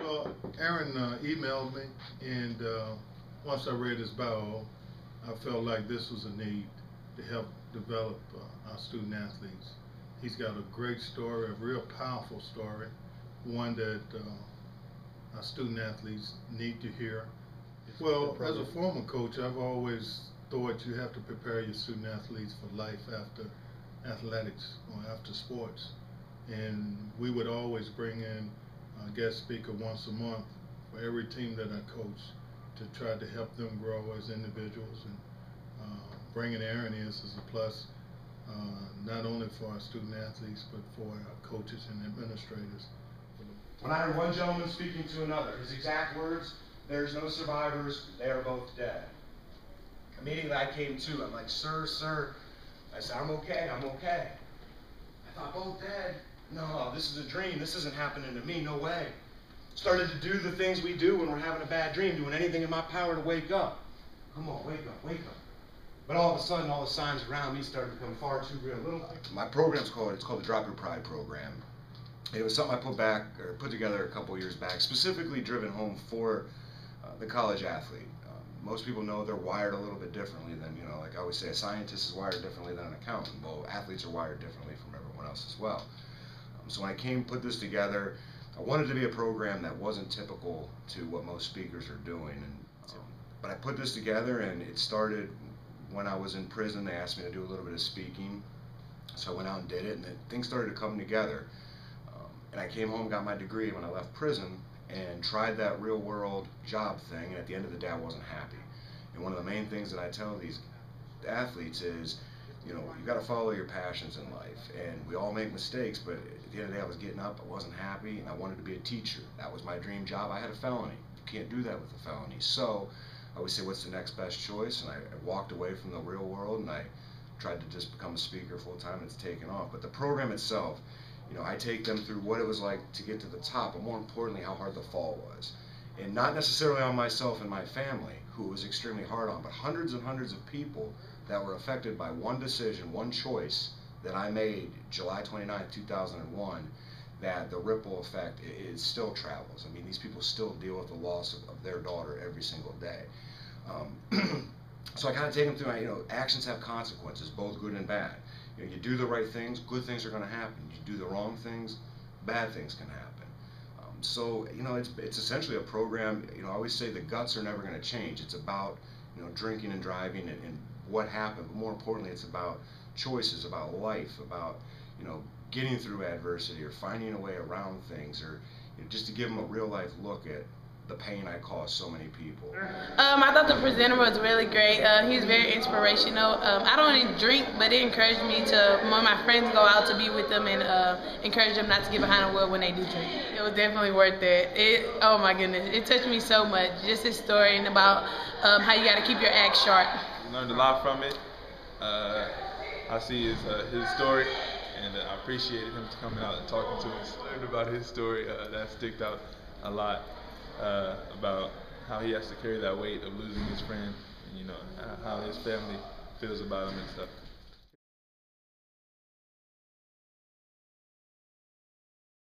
Well, Aaron emailed me, and once I read his bio, I felt like this was a need to help develop our student athletes. He's got a great story, a real powerful story, one that our student athletes need to hear. Well, as a former coach, I've always thought you have to prepare your student athletes for life after athletics or after sports. And we would always bring in a guest speaker once a month for every team that I coach to try to help them grow as individuals. And bringing Aaron is a plus, not only for our student athletes, but for our coaches and administrators. When I heard one gentleman speaking to another, his exact words, "There's no survivors, they are both dead." Immediately I came to, I'm like, sir. I said, I'm okay. I thought, both dead? No, this is a dream. This isn't happening to me, no way. Started to do the things we do when we're having a bad dream, doing anything in my power to wake up. Come on, wake up. But all of a sudden, all the signs around me started to become far too real. My program's called the Drop Your Pride program. It was something I put together a couple years back, specifically driven home for the college athlete. Most people know they're wired a little bit differently than, like I always say, a scientist is wired differently than an accountant. Well, athletes are wired differently from everyone else as well. So when I put this together, I wanted to be a program that wasn't typical to what most speakers are doing. But I put this together, and it started when I was in prison. They asked me to do a little bit of speaking, so I went out and did it, and then things started to come together. And I came home, got my degree when I left prison, and tried that real world job thing, and at the end of the day I wasn't happy. And one of the main things that I tell these athletes is, you got to follow your passions in life, and we all make mistakes, but at the end of the day I was getting up, I wasn't happy, and I wanted to be a teacher. That was my dream job. I had a felony. You can't do that with a felony. So I always say, what's the next best choice? And I walked away from the real world, and I tried to just become a speaker full time, and it's taken off. But the program itself, I take them through what it was like to get to the top, but more importantly, how hard the fall was. And not necessarily on myself and my family, who it was extremely hard on, but hundreds and hundreds of people that were affected by one decision, one choice that I made July 29th, 2001, that the ripple effect is still travels. I mean, these people still deal with the loss of their daughter every single day. So I kind of take them through, actions have consequences, both good and bad. You do the right things, good things are going to happen. You do the wrong things, bad things can happen. So, it's essentially a program. I always say the guts are never going to change. It's about, drinking and driving and what happened. But more importantly, it's about choices, about life, about, getting through adversity or finding a way around things, or just to give them a real life look at the pain I caused so many people. I thought the presenter was really great. He was very inspirational. I don't even drink, but it encouraged me to, when my friends go out, to be with them and encourage them not to get behind the wheel when they do drink. It was definitely worth it. Oh my goodness, it touched me so much. Just his story and about how you got to keep your act sharp. Learned a lot from it. I see his story, and I appreciated him coming out and talking to us. Learned about his story. That sticked out a lot. About how he has to carry that weight of losing his friend, and how his family feels about him and stuff.